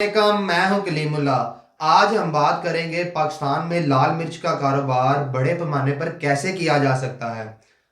वालेकुम, मैं हूं कलीमुल्ला। आज हम बात करेंगे पाकिस्तान में लाल मिर्च का कारोबार बड़े पैमाने पर कैसे किया जा सकता है।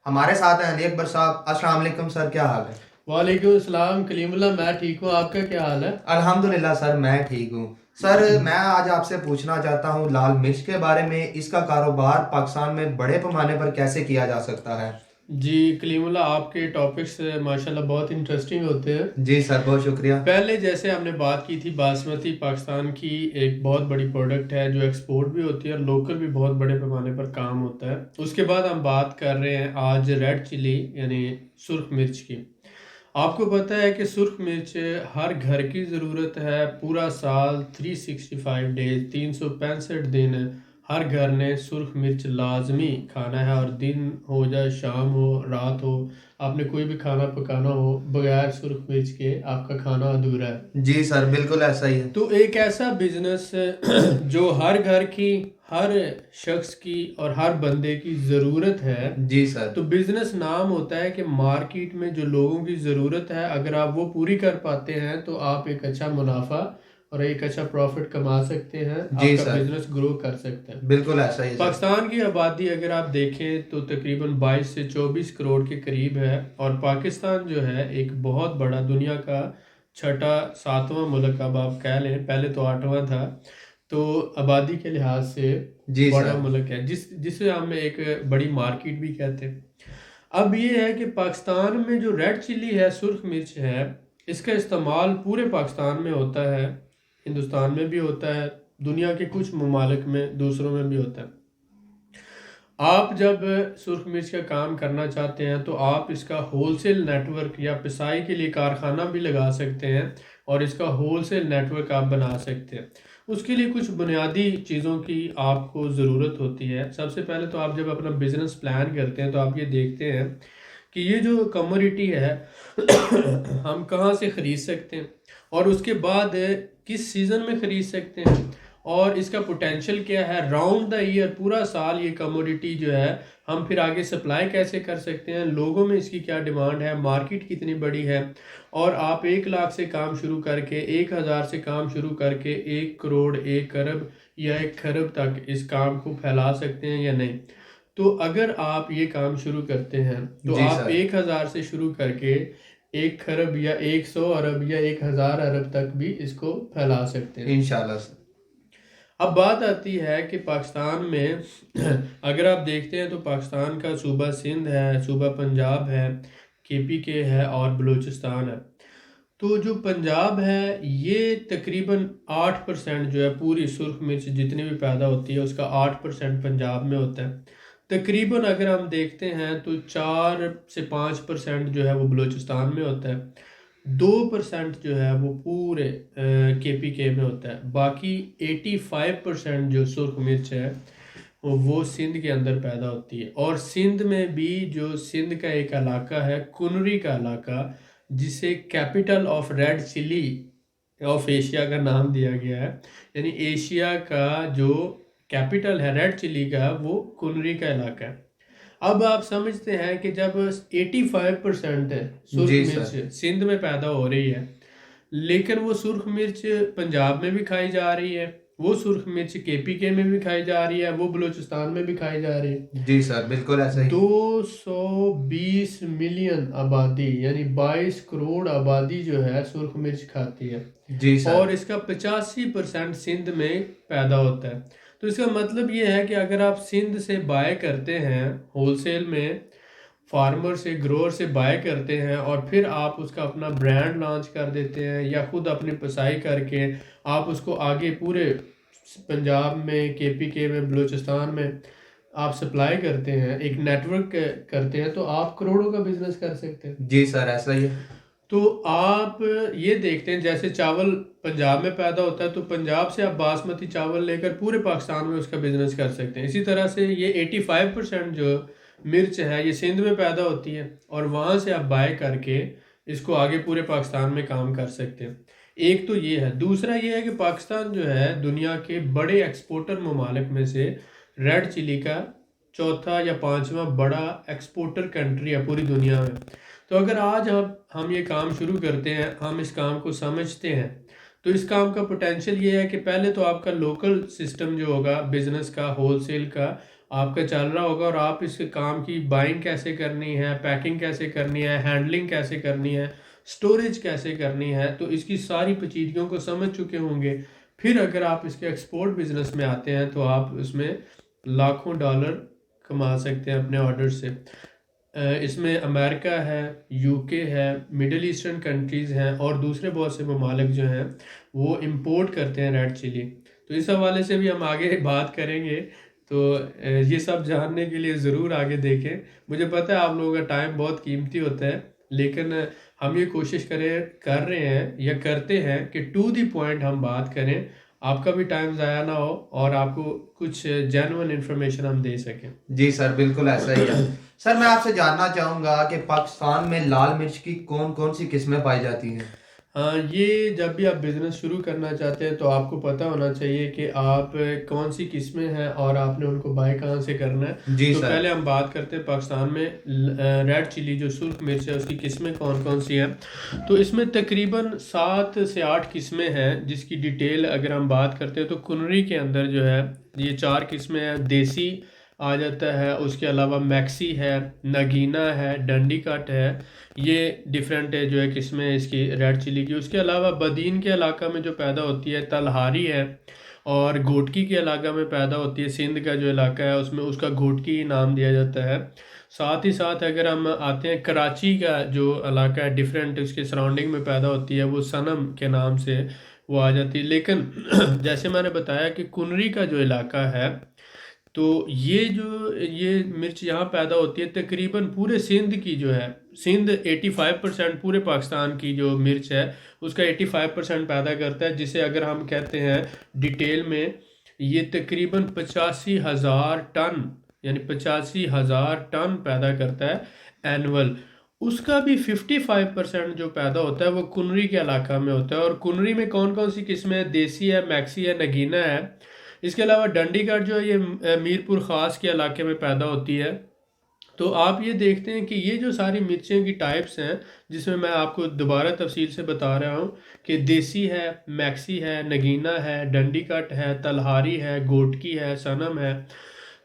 हमारे साथ हैं अली अकबर साहब। अस्सलाम वालेकुम सर, क्या हाल है? वालेकुम सलाम कलीमुल्लाह। मैं ठीक हूँ, आपका क्या हाल है? अल्हम्दुलिल्लाह सर, मैं ठीक हूँ। सर, मैं आज आपसे पूछना चाहता हूँ लाल मिर्च के बारे में। इसका कारोबार पाकिस्तान में बड़े पैमाने पर कैसे किया जा सकता है? जी कलीमुल्लाह, आपके टॉपिक्स माशाल्लाह बहुत इंटरेस्टिंग होते हैं। जी सर, बहुत शुक्रिया। पहले जैसे हमने बात की थी, बासमती पाकिस्तान की एक बहुत बड़ी प्रोडक्ट है जो एक्सपोर्ट भी होती है और लोकल भी बहुत बड़े पैमाने पर काम होता है। उसके बाद हम बात कर रहे हैं आज रेड चिली यानी सुर्ख मिर्च की। आपको पता है कि सुर्ख मिर्च हर घर की ज़रूरत है। पूरा साल 365 डेज 365 दिन हर घर ने सुर्ख मिर्च लाजमी खाना है, और दिन हो जाए शाम हो रात हो, आपने कोई भी खाना पकाना हो, बगैर सुर्ख मिर्च के आपका खाना अधूरा है। जी सर, बिल्कुल ऐसा ही है। तो एक ऐसा बिजनेस जो हर घर की, हर शख्स की और हर बंदे की ज़रूरत है। जी सर। तो बिजनेस नाम होता है कि मार्केट में जो लोगों की ज़रूरत है, अगर आप वो पूरी कर पाते हैं तो आप एक अच्छा मुनाफा और एक अच्छा प्रॉफिट कमा सकते हैं, जी आपका सर, बिजनेस ग्रो कर सकते हैं। बिल्कुल ऐसा ही है सर। पाकिस्तान की आबादी अगर आप देखें तो तकरीबन 22 से 24 करोड़ के करीब है, और पाकिस्तान जो है एक बहुत बड़ा दुनिया का छठा सातवां मुल्क, अब आप कह लें, पहले तो आठवां था। तो आबादी के लिहाज से जी बड़ा सर। मुल्क है, जिसे हम एक बड़ी मार्केट भी कहते हैं। अब ये है कि पाकिस्तान में जो रेड चिली है, सुर्ख मिर्च है, इसका इस्तेमाल पूरे पाकिस्तान में होता है, हिंदुस्तान में भी होता है, दुनिया के कुछ ममालिक में दूसरों में भी होता है। आप जब सुर्ख मिर्च का काम करना चाहते हैं तो आप इसका होलसेल नेटवर्क या पिसाई के लिए कारखाना भी लगा सकते हैं, और इसका होलसेल नेटवर्क आप बना सकते हैं। उसके लिए कुछ बुनियादी चीज़ों की आपको ज़रूरत होती है। सबसे पहले तो आप जब अपना बिजनेस प्लान करते हैं तो आप ये देखते हैं कि ये जो कमोडिटी है हम कहाँ से ख़रीद सकते हैं, और उसके बाद किस सीज़न में ख़रीद सकते हैं, और इसका पोटेंशियल क्या है राउंड द ईयर, पूरा साल ये कमोडिटी जो है हम फिर आगे सप्लाई कैसे कर सकते हैं, लोगों में इसकी क्या डिमांड है, मार्केट कितनी बड़ी है। और आप 1 लाख से काम शुरू करके, 1,000 से काम शुरू करके 1 करोड़, 1 अरब या 1 खरब तक इस काम को फैला सकते हैं या नहीं। तो अगर आप ये काम शुरू करते हैं तो जी आप सर। 1,000 से शुरू करके 1 खरब या 100 अरब या 1,000 अरब तक भी इसको फैला सकते हैं। इंशाल्लाह सर। अब बात आती है कि पाकिस्तान में अगर आप देखते हैं तो पाकिस्तान का सूबा सिंध है, सूबा पंजाब है, KPK है और बलूचिस्तान है। तो जो पंजाब है ये तकरीबन 8% जो है पूरी सुर्ख मिर्च जितनी भी पैदा होती है उसका 8% पंजाब में होता है। तकरीबन अगर हम देखते हैं तो 4 से 5% जो है वो बलूचिस्तान में होता है। 2% जो है वो पूरे KPK में होता है। बाकी 85% जो सुर्ख मिर्च है वो सिंध के अंदर पैदा होती है। और सिंध में भी जो सिंध का एक इलाका है, कुनरी का इलाका, जिसे capital of red chilli of Asia का नाम दिया गया है, यानी एशिया का जो कैपिटल है रेड चिली का, वो कुनरी का इलाका है। अब आप समझते हैं कि जब 85% है सुर्ख जी मिर्च सर। सिंध में पैदा हो रही है, लेकिन वो सुर्ख मिर्च पंजाब में भी खाई जा रही है, वो सुर्ख मिर्च KPK में भी खाई जा रही है, वो बलूचिस्तान में भी खाई जा रही है। जी सर, बिल्कुल ऐसा ही है। 220 मिलियन आबादी यानी 22 करोड़ आबादी जो है सुर्ख मिर्च खाती है, जी सर। और इसका 85% सिंध में पैदा होता है। तो इसका मतलब ये है कि अगर आप सिंध से बाय करते हैं, होलसेल में फार्मर से, ग्रोअर से बाय करते हैं, और फिर आप उसका अपना ब्रांड लॉन्च कर देते हैं या खुद अपनी पसाई करके आप उसको आगे पूरे पंजाब में, KPK में, बलूचिस्तान में आप सप्लाई करते हैं, एक नेटवर्क करते हैं, तो आप करोड़ों का बिजनेस कर सकते हैं। जी सर, ऐसा ही है। तो आप ये देखते हैं जैसे चावल पंजाब में पैदा होता है तो पंजाब से आप बासमती चावल लेकर पूरे पाकिस्तान में उसका बिजनेस कर सकते हैं। इसी तरह से ये 85% जो मिर्च है ये सिंध में पैदा होती है, और वहाँ से आप बाय करके इसको आगे पूरे पाकिस्तान में काम कर सकते हैं। एक तो ये है। दूसरा ये है कि पाकिस्तान जो है दुनिया के बड़े एक्सपोर्टर ममालिक में से रेड चिली का चौथा या पांचवा बड़ा एक्सपोर्टर कंट्री है पूरी दुनिया में। तो अगर आज हम ये काम शुरू करते हैं, हम इस काम को समझते हैं, तो इस काम का पोटेंशियल ये है कि पहले तो आपका लोकल सिस्टम जो होगा बिजनेस का, होलसेल का आपका चल रहा होगा, और आप इस काम की बाइंग कैसे करनी है, पैकिंग कैसे करनी है, हैंडलिंग कैसे करनी है, स्टोरेज कैसे करनी है, तो इसकी सारी पेचीदगियों को समझ चुके होंगे। फिर अगर आप इसके एक्सपोर्ट बिजनेस में आते हैं तो आप उसमें लाखों डॉलर कमा सकते हैं अपने ऑर्डर से। इसमें अमेरिका है, यूके है, मिडल ईस्टर्न कंट्रीज़ हैं और दूसरे बहुत से ममालिक जो हैं वो इंपोर्ट करते हैं रेड चिली। तो इस हवाले से भी हम आगे बात करेंगे। तो ये सब जानने के लिए ज़रूर आगे देखें। मुझे पता है आप लोगों का टाइम बहुत कीमती होता है, लेकिन हम ये कोशिश कर रहे हैं या करते हैं कि टू द पॉइंट हम बात करें, आपका भी टाइम ज़ाया ना हो और आपको कुछ जेन्युइन इंफॉर्मेशन हम दे सकें। जी सर, बिल्कुल ऐसा ही है। सर मैं आपसे जानना चाहूँगा कि पाकिस्तान में लाल मिर्च की कौन कौन सी किस्में पाई जाती हैं? हाँ, ये जब भी आप बिज़नेस शुरू करना चाहते हैं तो आपको पता होना चाहिए कि आप कौन सी किस्में हैं और आपने उनको बाय कहाँ से करना है। जी तो सर। पहले हम बात करते हैं पाकिस्तान में रेड चिली जो सुर्ख मिर्च है उसकी किस्में कौन कौन सी हैं। तो इसमें तकरीबन 7 से 8 किस्में हैं, जिसकी डिटेल अगर हम बात करते हैं तो कुनरी के अंदर जो है ये 4 किस्में हैं। देसी आ जाता है, उसके अलावा मैक्सी है, नगीना है, डंडी कट है, ये डिफरेंट है जो है किस्में इसकी रेड चिली की। उसके अलावा बदीन के इलाका में जो पैदा होती है तलहारी है, और घोटकी के इलाका में पैदा होती है, सिंध का जो इलाका है उसमें उसका घोटकी नाम दिया जाता है। साथ ही साथ अगर हम आते हैं कराची का जो इलाका है डिफरेंट उसके सराउंडिंग में पैदा होती है, वो सनम के नाम से वो आ जाती है। लेकिन जैसे मैंने बताया कि कुनरी का जो इलाका है, तो ये मिर्च यहाँ पैदा होती है तकरीबन पूरे सिंध की जो है, सिंध 85% पूरे पाकिस्तान की जो मिर्च है उसका 85% पैदा करता है, जिसे अगर हम कहते हैं डिटेल में ये तकरीबन 85,000 टन, यानी 85,000 टन पैदा करता है एनुअल। उसका भी 55% जो पैदा होता है वो कुनरी के इलाका में होता है। और कुनरी में कौन कौन सी किस्में हैं? देसी है, मैक्सी है, नगीना है। इसके अलावा डंडीगढ़ जो है ये मीरपुर ख़ास के इलाके में पैदा होती है। तो आप ये देखते हैं कि ये जो सारी मिर्चें की टाइप्स हैं, जिसमें मैं आपको दोबारा तफसील से बता रहा हूँ कि देसी है, मैक्सी है, नगीना है, डंडीकट है, तलहारी है, गोटकी है, सनम है।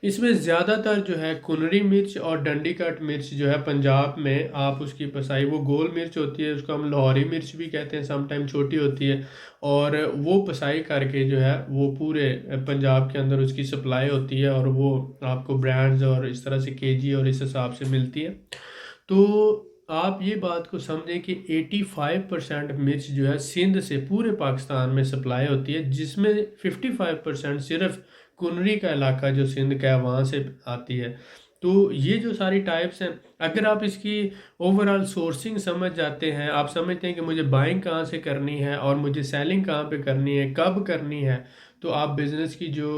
इसमें ज़्यादातर जो है कुनरी मिर्च और डंडीकट मिर्च जो है पंजाब में आप उसकी पसाई, वो गोल मिर्च होती है, उसको हम लाहौरी मिर्च भी कहते हैं, समटाइम छोटी होती है, और वो पसाई करके जो है वो पूरे पंजाब के अंदर उसकी सप्लाई होती है और वो आपको ब्रांड्स और इस तरह से केजी और इस हिसाब से मिलती है। तो आप ये बात को समझें कि 85% मिर्च जो है सिंध से पूरे पाकिस्तान में सप्लाई होती है, जिसमें 55% सिर्फ कुनरी का इलाका जो सिंध का है वहाँ से आती है। तो ये जो सारी टाइप्स हैं, अगर आप इसकी ओवरऑल सोर्सिंग समझ जाते हैं, आप समझते हैं कि मुझे बाइंग कहाँ से करनी है और मुझे सेलिंग कहाँ पे करनी है, कब करनी है, तो आप बिज़नेस की जो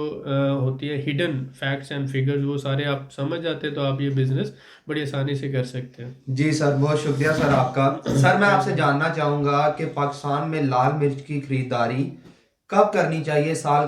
होती है हिडन फैक्ट्स एंड फिगर्स वो सारे आप समझ जाते हैं, तो आप ये बिज़नेस बड़ी आसानी से कर सकते हैं। जी सर, बहुत शुक्रिया सर आपका। सर मैं आपसे जानना चाहूँगा कि पाकिस्तान में लाल मिर्च की खरीदारी कब करनी चाहिए? साल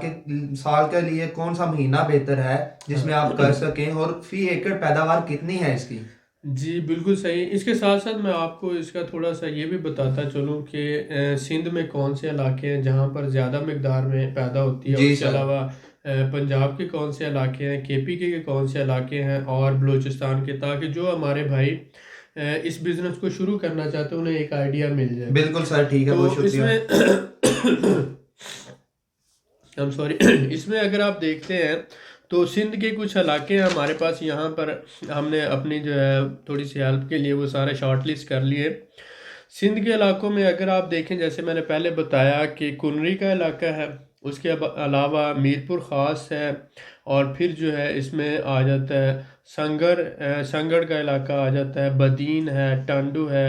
के लिए कौन सा महीना बेहतर है जिसमें आप कर सकें, और फी एकड़ पैदावार कितनी है इसकी? जी बिल्कुल सही। इसके साथ साथ मैं आपको इसका थोड़ा सा ये भी बताता चलूँ कि सिंध में कौन से इलाके हैं जहाँ पर ज़्यादा मकदार में पैदा होती है। जी उसके सर। अलावा पंजाब के कौन से इलाके हैं, केपीके के कौन से इलाके हैं और बलूचिस्तान के, ताकि जो हमारे भाई इस बिज़नेस को शुरू करना चाहते हैं उन्हें एक आइडिया मिल जाए। बिल्कुल सर, ठीक है, बहुत तो शुक्रिया। इसमें हम सॉरी इसमें अगर आप देखते हैं तो सिंध के कुछ इलाके हैं हमारे पास, यहाँ पर हमने अपनी जो है थोड़ी सी हेल्प के लिए वो सारे शॉर्ट लिस्ट कर लिए। सिंध के इलाकों में अगर आप देखें, जैसे मैंने पहले बताया कि कुनरी का इलाका है, उसके अलावा मीरपुर ख़ास है, और फिर जो है इसमें आ जाता है संगड़ का इलाका आ जाता है, बदीन है, टांडू है,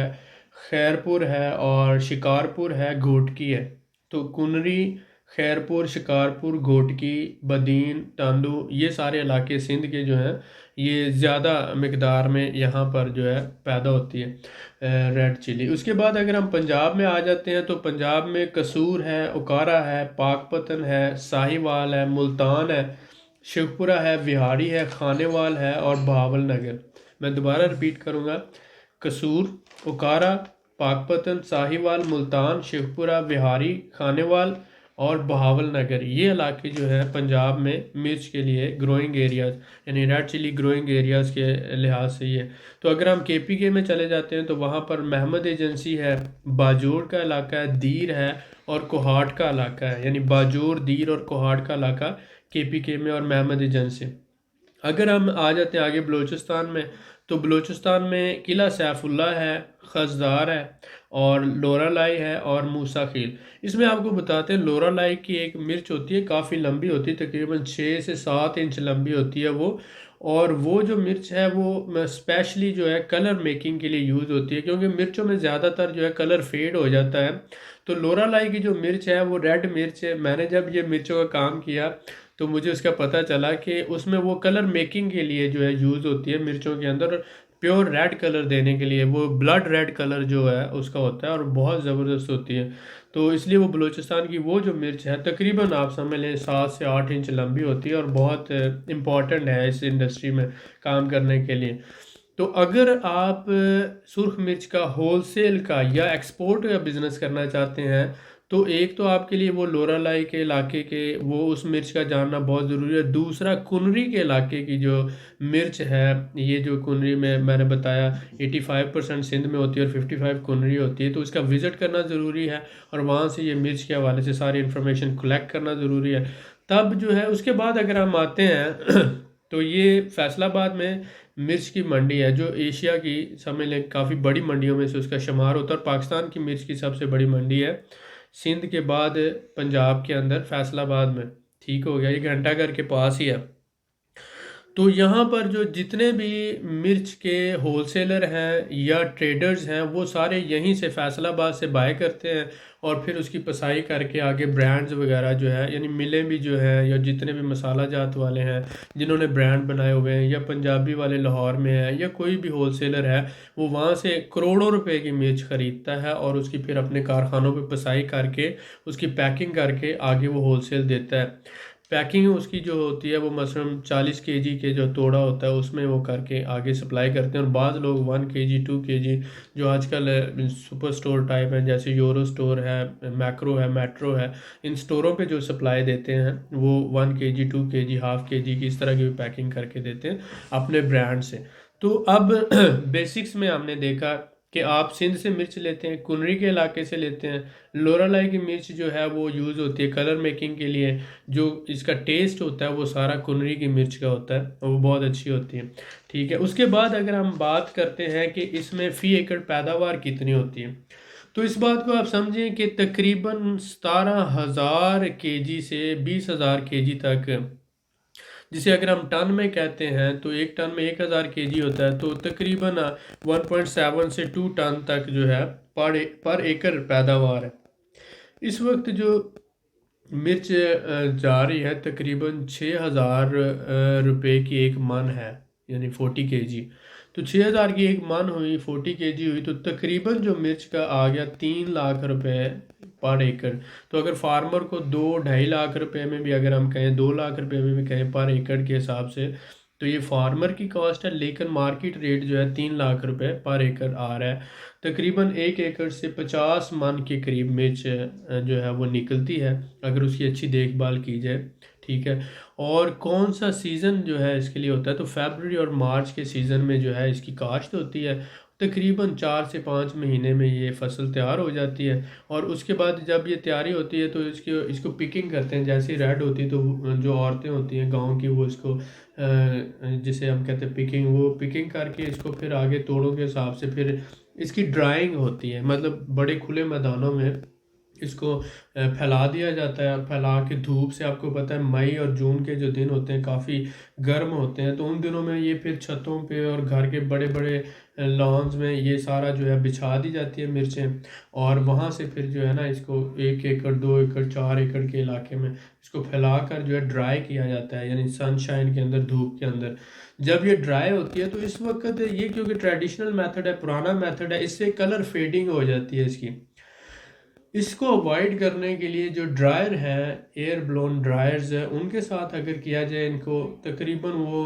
खैरपुर है और शिकारपुर है, घोटकी है। तो कुनरी, खैरपुर, शिकारपुर, घोटकी, बदीन, टांडू, ये सारे इलाके सिंध के जो हैं ये ज़्यादा मकदार में यहाँ पर जो है पैदा होती है रेड चिली। उसके बाद अगर हम पंजाब में आ जाते हैं तो पंजाब में कसूर है, उकारा है, पाकपतन है, साहिवाल है, मुल्तान है, शिवपुरा है, विहाड़ी है, खानेवाल है और बहावल नगर। मैं दोबारा रिपीट करूँगा, कसूर, उकारा, पाकपतन, साहिवाल, मुल्तान, शेखपुरा, बिहारी, खानेवाल और बहावल नगर, ये इलाके जो है पंजाब में मिर्च के लिए ग्रोइंग एरियाज, यानी रेड चिली ग्रोइंग एरियाज के लिहाज से ये। तो अगर हम केपीके में चले जाते हैं तो वहाँ पर महमद एजेंसी है, बाजोड़ का इलाका है, दीर है और कोहाट का इलाका है, यानी बाजोड़, दीर और कोहाट का इलाका केपीके में और महमद एजेंसी। अगर हम आ जाते हैं आगे बलूचिस्तान में, तो बलूचिस्तान में किला सैफुल्ला है, खजदार है और लोरालाई है और मूसा खील। इसमें आपको बताते हैं लोरालाई की एक मिर्च होती है, काफ़ी लंबी होती है, तकरीबन 6 से 7 इंच लंबी होती है वो। और वो जो मिर्च है वो स्पेशली जो है कलर मेकिंग के लिए यूज़ होती है, क्योंकि मिर्चों में ज़्यादातर जो है कलर फेड हो जाता है। तो लोरालाई की जो मिर्च है वो रेड मिर्च है। मैंने जब ये मिर्चों का काम किया तो मुझे उसका पता चला कि उसमें वो कलर मेकिंग के लिए जो है यूज़ होती है मिर्चों के अंदर, प्योर रेड कलर देने के लिए, वो ब्लड रेड कलर जो है उसका होता है और बहुत ज़बरदस्त होती है। तो इसलिए वो बलूचिस्तान की वो जो मिर्च है तकरीबन आप समझ लें 7 से 8 इंच लंबी होती है और बहुत इम्पॉर्टेंट है इस इंडस्ट्री में काम करने के लिए। तो अगर आप सुर्ख मिर्च का होलसेल का या एक्सपोर्ट का बिज़नेस करना चाहते हैं तो एक तो आपके लिए वो लोरालाई के इलाके के वो उस मिर्च का जानना बहुत ज़रूरी है। दूसरा कुनरी के इलाके की जो मिर्च है, ये जो कुनरी में मैंने बताया 85% सिंध में होती है और 55 कुनरी होती है, तो इसका विज़िट करना ज़रूरी है और वहाँ से ये मिर्च के हवाले से सारी इन्फॉर्मेशन कलेक्ट करना ज़रूरी है। तब जो है उसके बाद अगर हम आते हैं तो ये फैसलाबाद में मिर्च की मंडी है जो एशिया की समझ लें काफ़ी बड़ी मंडियों में से उसका शुमार होता है और पाकिस्तान की मिर्च की सबसे बड़ी मंडी है। सिंध के बाद पंजाब के अंदर फैसलाबाद में, ठीक हो गया, ये घंटाघर के पास ही है। तो यहाँ पर जो जितने भी मिर्च के होलसेलर हैं या ट्रेडर्स हैं वो सारे यहीं से फैसलाबाद से बाय करते हैं और फिर उसकी पसाई करके आगे ब्रांड्स वगैरह जो है, यानी मिलें भी जो हैं या जितने भी मसाला जात वाले हैं जिन्होंने ब्रांड बनाए हुए हैं या पंजाबी वाले लाहौर में है या कोई भी होलसेलर है, वो वहाँ से करोड़ों रुपए की मिर्च ख़रीदता है और उसकी फिर अपने कारखानों पे पसाई करके उसकी पैकिंग करके आगे वो होलसेल देता है। पैकिंग उसकी जो होती है वो मसलन 40 केजी के जो तोड़ा होता है उसमें वो करके आगे सप्लाई करते हैं। और बाद लोग 1 केजी 2 केजी जो आजकल सुपर स्टोर टाइप है जैसे यूरो स्टोर है, मैक्रो है, मेट्रो है, इन स्टोरों पे जो सप्लाई देते हैं वो 1 केजी 2 केजी हाफ केजी की इस तरह की भी पैकिंग करके देते हैं अपने ब्रांड से। तो अब बेसिक्स में हमने देखा कि आप सिंध से मिर्च लेते हैं, कुनरी के इलाके से लेते हैं। लोरालाई की मिर्च जो है वो यूज़ होती है कलर मेकिंग के लिए, जो इसका टेस्ट होता है वो सारा कुनरी की मिर्च का होता है और वो बहुत अच्छी होती है। ठीक है, उसके बाद अगर हम बात करते हैं कि इसमें फ़ी एकड़ पैदावार कितनी होती है, तो इस बात को आप समझें कि तकरीबन 17,000 केजी से 20,000 केजी तक, जिसे अगर हम टन में कहते हैं तो एक टन में 1,000 केजी होता है, तो तकरीबन 1.7 से 2 टन तक जो है पर एकड़ पैदावार है। इस वक्त जो मिर्च जा रही है तकरीबन 6,000 रुपये की एक मन है, यानी 40 केजी। तो 6,000 की एक मन हुई, 40 केजी हुई, तो तकरीबन जो मिर्च का आ गया 3 लाख रुपए पर एकड़। तो अगर फार्मर को 2-2.5 लाख रुपए में भी अगर हम कहें, 2 लाख रुपए में भी कहें पर एकड़ के हिसाब से, तो ये फार्मर की कॉस्ट है। लेकिन मार्केट रेट जो है 3 लाख रुपए पर एकड़ आ रहा है। तकरीबन 1 एकड़ से 50 मन के करीब मिर्च जो है वो निकलती है अगर उसकी अच्छी देखभाल की जाए। ठीक है, और कौन सा सीज़न जो है इसके लिए होता है, तो फरवरी और मार्च के सीज़न में जो है इसकी काश्त होती है। तकरीबन 4 से 5 महीने में ये फसल तैयार हो जाती है और उसके बाद जब ये तैयारी होती है तो इसको पिकिंग करते हैं। जैसे ही रेड होती है तो जो औरतें होती हैं गांव की वो इसको जिसे हम कहते हैं पिकिंग, वो पिकिंग करके इसको फिर आगे तोड़ों के हिसाब से फिर इसकी ड्राइंग होती है, मतलब बड़े खुले मैदानों में इसको फैला दिया जाता है। फैला के धूप से, आपको पता है मई और जून के जो दिन होते हैं काफ़ी गर्म होते हैं, तो उन दिनों में ये फिर छतों पे और घर के बड़े बड़े लॉन्स में ये सारा जो है बिछा दी जाती है मिर्चें। और वहाँ से फिर जो है ना इसको 1 एकड़ 2 एकड़ 4 एकड़ के इलाके में इसको फैला कर जो है ड्राई किया जाता है, यानी सनशाइन के अंदर, धूप के अंदर। जब ये ड्राई होती है तो इस वक्त ये क्योंकि ट्रेडिशनल मेथड है, पुराना मेथड है, इससे कलर फेडिंग हो जाती है इसकी। इसको अवॉइड करने के लिए जो ड्रायर है, एयर ब्लोन ड्रायर्स है, उनके साथ अगर किया जाए इनको, तकरीबन वो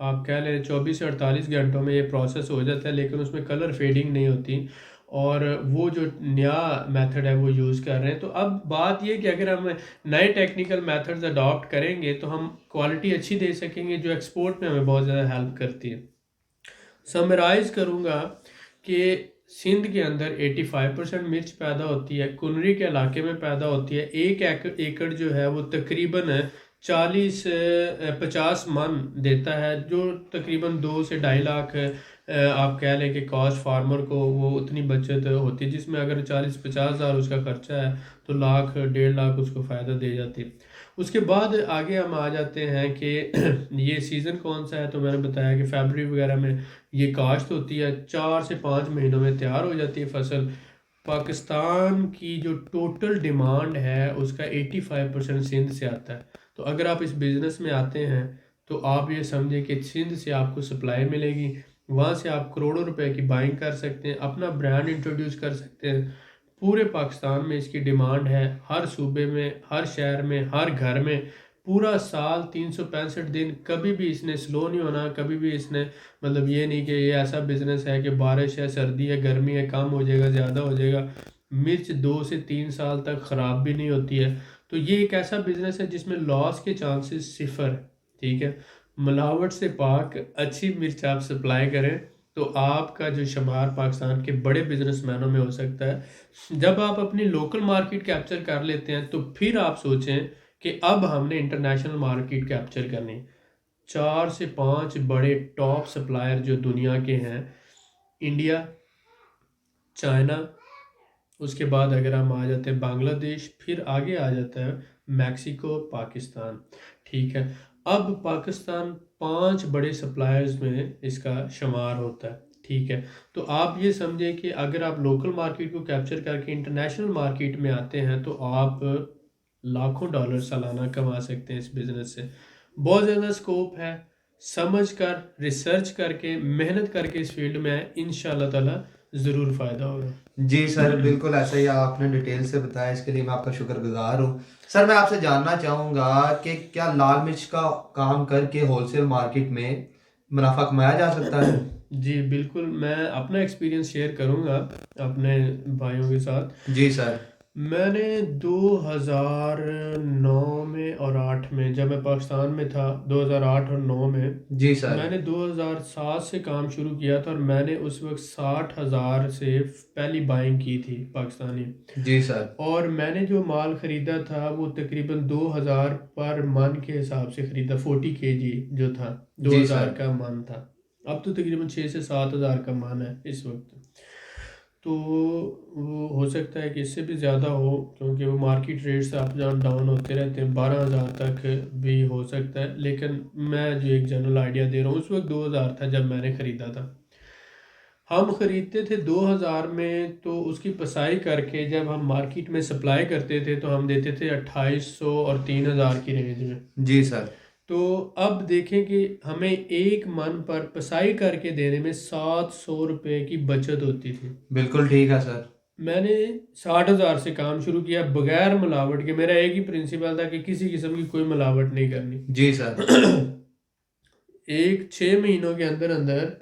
आप कह लें 24 से 48 घंटों में ये प्रोसेस हो जाता है, लेकिन उसमें कलर फेडिंग नहीं होती, और वो जो नया मेथड है वो यूज़ कर रहे हैं। तो अब बात ये कि अगर हम नए टेक्निकल मेथड्स अडॉप्ट करेंगे तो हम क्वालिटी अच्छी दे सकेंगे, जो एक्सपोर्ट में हमें बहुत ज़्यादा हेल्प करती है। समराइज़ करूँगा कि सिंध के अंदर 85% मिर्च पैदा होती है, कुनरी के इलाके में पैदा होती है। एक एकड़ जो है वो तकरीबन 50 मन देता है, जो तकरीबन 2 से 2.5 लाख आप कह लें कि कॉस्ट फार्मर को वो उतनी बचत होती है, जिसमें अगर 40-50 हज़ार उसका खर्चा है तो 1.5 लाख उसको फ़ायदा दे जाती है। उसके बाद आगे हम आ जाते हैं कि ये सीज़न कौन सा है, तो मैंने बताया कि फरवरी वगैरह में ये काश्त होती है, 4 से 5 महीनों में तैयार हो जाती है फसल। पाकिस्तान की जो टोटल डिमांड है उसका 85% सिंध से आता है। तो अगर आप इस बिज़नेस में आते हैं तो आप ये समझें कि सिंध से आपको सप्लाई मिलेगी, वहाँ से आप करोड़ों रुपए की बाइंग कर सकते हैं, अपना ब्रांड इंट्रोड्यूस कर सकते हैं। पूरे पाकिस्तान में इसकी डिमांड है, हर सूबे में, हर शहर में, हर घर में। पूरा साल 365 दिन कभी भी इसने स्लो नहीं होना, कभी भी इसने मतलब ये नहीं कि ये ऐसा बिजनेस है कि बारिश है, सर्दी है, गर्मी है, कम हो जाएगा, ज़्यादा हो जाएगा। मिर्च 2 से 3 साल तक ख़राब भी नहीं होती है। तो ये एक ऐसा बिजनेस है जिसमें लॉस के चांसेस सिफर है। ठीक है, मिलावट से पाक अच्छी मिर्च आप सप्लाई करें तो आपका जो शुमार पाकिस्तान के बड़े बिजनेसमैनों में हो सकता है। जब आप अपनी लोकल मार्केट कैप्चर कर लेते हैं तो फिर आप सोचें कि अब हमने इंटरनेशनल मार्केट कैप्चर करनी है। 4 से 5 बड़े टॉप सप्लायर जो दुनिया के हैं, इंडिया, चाइना, उसके बाद अगर हम आ जाते हैं बांग्लादेश, फिर आगे आ जाता है मैक्सिको, पाकिस्तान। ठीक है, अब पाकिस्तान 5 बड़े सप्लायर्स में इसका शुमार होता है। ठीक है, तो आप ये समझें कि अगर आप लोकल मार्केट को कैप्चर करके इंटरनेशनल मार्केट में आते हैं तो आप लाखों डॉलर सालाना कमा सकते हैं इस बिज़नेस से। बहुत ज़्यादा स्कोप है, समझ कर, रिसर्च करके, मेहनत करके इस फील्ड में आए, इंशाल्लाह ताला ज़रूर फ़ायदा होगा। जी सर, बिल्कुल ऐसा ही आपने डिटेल से बताया, इसके लिए मैं आपका शुक्रगुजार हूँ। सर मैं आपसे जानना चाहूँगा कि क्या लाल मिर्च का काम करके होलसेल मार्केट में मुनाफा कमाया जा सकता है? जी बिल्कुल, मैं अपना एक्सपीरियंस शेयर करूँगा अपने भाइयों के साथ। जी सर। मैंने 2009 में और 8 में, जब मैं पाकिस्तान में था 2008 और 9 में, जी सर। मैंने 2007 से काम शुरू किया था और मैंने उस वक्त 60,000 से पहली बाइंग की थी पाकिस्तानी। जी सर। और मैंने जो माल ख़रीदा था वो तकरीबन 2000 पर मन के हिसाब से ख़रीदा, 40 kg जो था जी 2000 सर। का मन था। अब तो तकरीबन 6 से 7 हज़ार का मन है इस वक्त। तो वो हो सकता है कि इससे भी ज़्यादा हो, क्योंकि वो मार्केट रेट से अप डाउन होते रहते हैं, 12,000 तक भी हो सकता है। लेकिन मैं जो एक जनरल आइडिया दे रहा हूँ, उस वक्त 2000 था जब मैंने ख़रीदा था। हम ख़रीदते थे 2000 में, तो उसकी पसाई करके जब हम मार्केट में सप्लाई करते थे तो हम देते थे 2800 और 3000 की रेंज में। जी सर। तो अब देखें कि हमें एक मन पर पसाई करके देने में 700 रुपये की बचत होती थी। बिल्कुल ठीक है सर। मैंने 60,000 से काम शुरू किया बगैर मिलावट के। मेरा एक ही प्रिंसिपल था कि किसी किस्म की कोई मिलावट नहीं करनी। जी सर। एक 6 महीनों के अंदर अंदर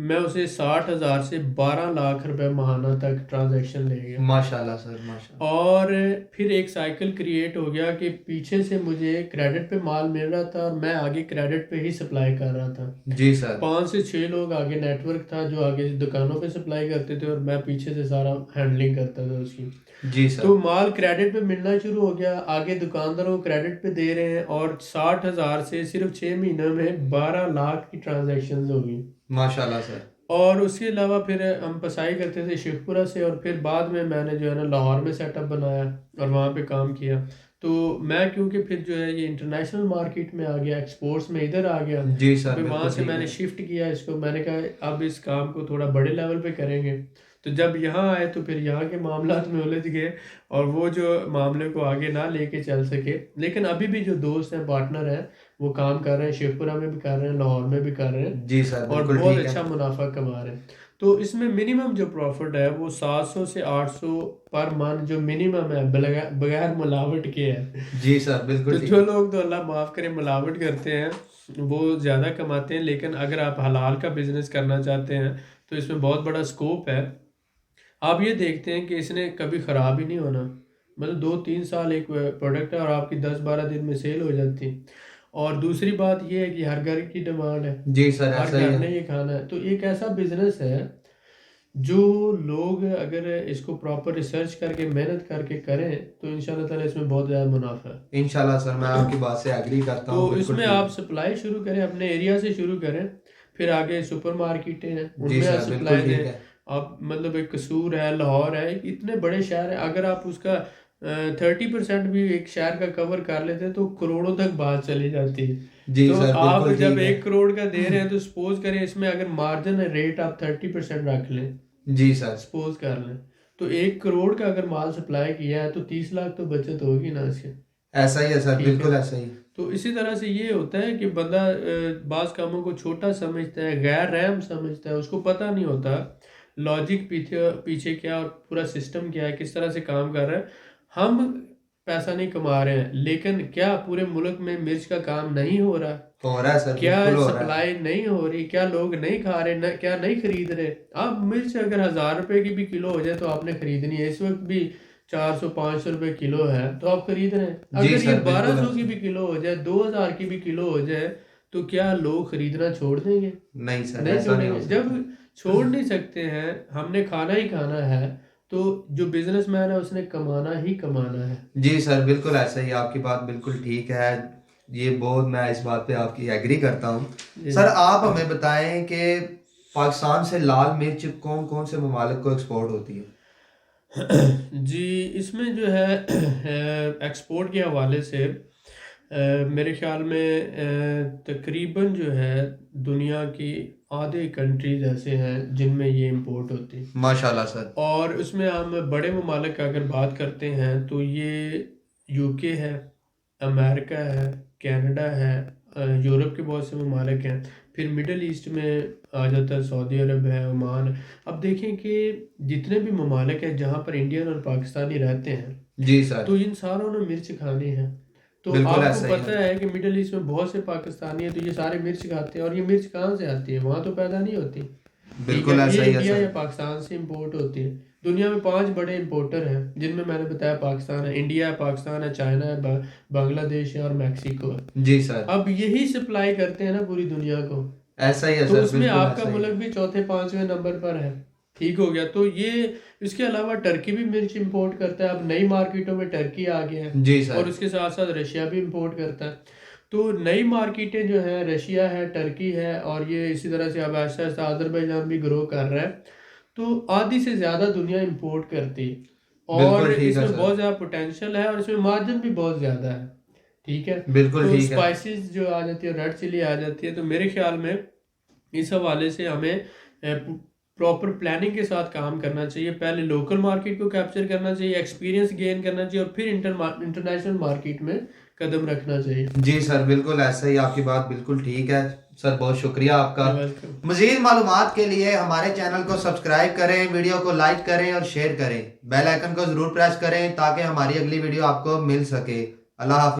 मैं उसे 60,000 से 12 लाख रुपए महाना तक ट्रांजैक्शन ले गया। माशाल्लाह सर, माशाल्लाह। और फिर एक साइकिल क्रिएट हो गया कि पीछे से मुझे क्रेडिट पे माल मिल रहा था और मैं आगे क्रेडिट पे ही सप्लाई कर रहा था। जी सर। 5 से 6 लोग आगे नेटवर्क था जो आगे दुकानों पे सप्लाई करते थे और मैं पीछे से सारा हैंडलिंग करता था उसकी। जी सर। तो माल क्रेडिट पे मिलना शुरू हो गया, आगे दुकानदारों को क्रेडिट पे दे रहे हैं, और 60,000 से सिर्फ 6 महीनों में 12 लाख की ट्रांजैक्शन हो गई। माशाल्लाह सर। और उसके अलावा फिर हम पसाई करते थे शेखपुरा से, और फिर बाद में मैंने जो है ना लाहौर में सेटअप बनाया और वहाँ पे काम किया। तो मैं क्योंकि फिर जो है ये इंटरनेशनल मार्केट में आ गया, एक्सपोर्ट्स में इधर आ गया, जी सर, फिर वहाँ बिल्कुल से ठीक मैंने है। शिफ्ट किया इसको। मैंने कहा अब इस काम को थोड़ा बड़े लेवल पे करेंगे। तो जब यहाँ आए तो फिर यहाँ के मामलात में उलझ गए और वो जो मामले को आगे ना लेके चल सके। लेकिन अभी भी जो दोस्त हैं, पार्टनर हैं, वो काम कर रहे हैं, शेखपुरा में भी कर रहे हैं, लाहौर में भी कर रहे हैं जी सर, और बिल्कुल बहुत ठीक है। अच्छा मुनाफा कमा रहे हैं। तो इसमें मिनिमम जो प्रॉफिट है वो 700 से 800 पर मंथ जो मिनिमम है, बगैर मिलावट के है। जी सर तो बिल्कुल ठीक। जो लोग तो अल्लाह माफ़ करे मिलावट करते हैं वो ज़्यादा कमाते हैं, लेकिन अगर आप हलाल का बिजनेस करना चाहते हैं तो इसमें बहुत बड़ा स्कोप है। आप ये देखते हैं कि इसने कभी ख़राब ही नहीं होना, मतलब 2-3 साल एक प्रोडक्ट है और आपकी 10-12 दिन में सेल हो जाती है। और दूसरी बात ये है कि हर घर की डिमांड है, जी सर हर ऐसा ही घर है। ने ये खाना है। तो एक ऐसा बिजनेस है जो लोग अगर इसको प्रॉपर रिसर्च करके मेहनत करके करें तो इंशाल्लाह ताला इसमें बहुत ज़्यादा मुनाफा है। इंशाल्लाह सर मैं आपकी बात से एग्री करता तो हूँ, बिल्कुल इसमें ठीक आप है। सप्लाई शुरू करें, अपने एरिया से शुरू करें, फिर आगे सुपर मार्केटें हैं जी उनमें आप सर बिल्कुल सप्लाई ठीक दें। है। आप मतलब एक कसूर है, लाहौर है, इतने बड़े शहर है, अगर आप उसका 30% भी एक शहर का कवर कर लेते हैं तो करोड़ों तक बात चली जाती है। जी तो सर आप बिल्कुल जब ठीक है। 1 करोड़ का दे रहे हैं तो सपोज करें इसमें अगर मार्जिन रेट आप 30% रख लें, जी सर सपोज कर लें, तो 1 करोड़ का अगर माल सप्लाई किया है तो 30 लाख तो बचत होगी ना इसके। ऐसा ही है सर, ठीक है। बिल्कुल ऐसा ही। तो इसी तरह से ये होता है कि बंदा बाज़ कामों को छोटा समझता है, गैर रहम समझता है, उसको पता नहीं होता लॉजिक पीछे पीछे क्या और पूरा सिस्टम क्या है, किस तरह से काम कर रहा है। हम पैसा नहीं कमा रहे हैं, लेकिन क्या पूरे मुल्क में मिर्च का काम नहीं हो रहा? हो रहा है सर, क्या बिल्कुल हो रहा है। सप्लाई नहीं हो रही? क्या लोग नहीं खा रहे क्या नहीं खरीद रहे? आप मिर्च अगर 1000 रुपए की भी किलो हो जाए तो आपने खरीदनी है। इस वक्त भी 400-500 रुपए किलो है तो आप खरीद रहे हैं। जी अगर ये सर बिल्कुल 1200 की ऐसा। भी किलो हो जाए, 2000 की भी किलो हो जाए, तो क्या लोग खरीदना छोड़ देंगे? नहीं सर नहीं ऐसा नहीं हो छोड़ेंगे। जब सकता। छोड़ नहीं सकते हैं, हमने खाना ही खाना है, तो जो बिजनेसमैन है उसने कमाना ही कमाना है। जी सर बिल्कुल ऐसा ही, आपकी बात बिल्कुल ठीक है। ये बहुत, मैं इस बात पे आपकी एग्री करता हूँ। जी सर आप हमें बताएं कि पाकिस्तान से लाल मिर्च कौन कौन से ममालिक को एक्सपोर्ट होती है? जी, इसमें जो है एक्सपोर्ट के हवाले से मेरे ख्याल में तकरीबन जो है दुनिया की आधे कंट्रीज ऐसे हैं जिनमें ये इंपोर्ट होती है। माशाल्लाह सर। और उसमें हम बड़े ममालिक का अगर बात करते हैं तो ये यूके है, अमेरिका है, कनाडा है, यूरोप के बहुत से ममालिक हैं। फिर मिडल ईस्ट में आ जाता है, सऊदी अरब है, ओमान है। अब देखें कि जितने भी ममालिक हैं जहाँ पर इंडियन और पाकिस्तानी रहते हैं, जी सर तो इन सारों ने मिर्च खानी है। तो बिल्कुल आपको ऐसा ही है। पता है कि मिडल ईस्ट में बहुत से पाकिस्तानी हैं, तो ये सारे मिर्च खाते हैं। और ये मिर्च कहाँ से आती है? वहाँ तो पैदा नहीं होती। ठीक बिल्कुल है, ये ऐसा ही है इंडिया सर। या पाकिस्तान से इंपोर्ट होती है। दुनिया में 5 बड़े इंपोर्टर हैं जिनमें मैंने बताया पाकिस्तान है, इंडिया है, पाकिस्तान है, चाइना है, बांग्लादेश है और मैक्सिको है। जी सर अब यही सप्लाई करते हैं ना पूरी दुनिया को। ऐसा ही है तो सर, उसमें बिल्कुल आपका ऐसा ही मुल्क है। भी चौथे 5वें नंबर पर है। ठीक हो गया। तो ये इसके अलावा टर्की भी मिर्च इंपोर्ट करता है। अब नई मार्केटों में टर्की आ गया है जी और सर। उसके साथ साथ रशिया भी इंपोर्ट करता है। तो नई मार्केटें जो हैं रशिया है, टर्की है, और ये इसी तरह से अब आहिस्ता आहिस्ता अजरबैजान भी ग्रो कर रहा है। तो आधी से ज़्यादा दुनिया इंपोर्ट करती है और बिल्कुल ठीक है इसमें सर। बहुत ज़्यादा पोटेंशियल है और इसमें मार्जिन भी बहुत ज़्यादा है। ठीक है। बिल्कुल तो ठीक है। स्पाइसेस जो आ जाती है, रेड चिली आ जाती है। तो मेरे ख्याल में इस हवाले से हमें प्रॉपर प्लानिंग के साथ काम करना चाहिए। पहले लोकल मार्केट को कैप्चर करना चाहिए, एक्सपीरियंस गेन करना चाहिए और फिर इंटरनेशनल मार्केट में कदम रखना चाहिए। जी सर बिल्कुल ऐसा ही, आपकी बात बिल्कुल ठीक है। सर बहुत शुक्रिया आपका। वेलकम। मजीद मालूमात के लिए हमारे चैनल को सब्सक्राइब करें, वीडियो को लाइक करें और शेयर करें। बेल आइकन को जरूर प्रेस करें ताकि हमारी अगली वीडियो आपको मिल सके। अल्लाह हाफिज।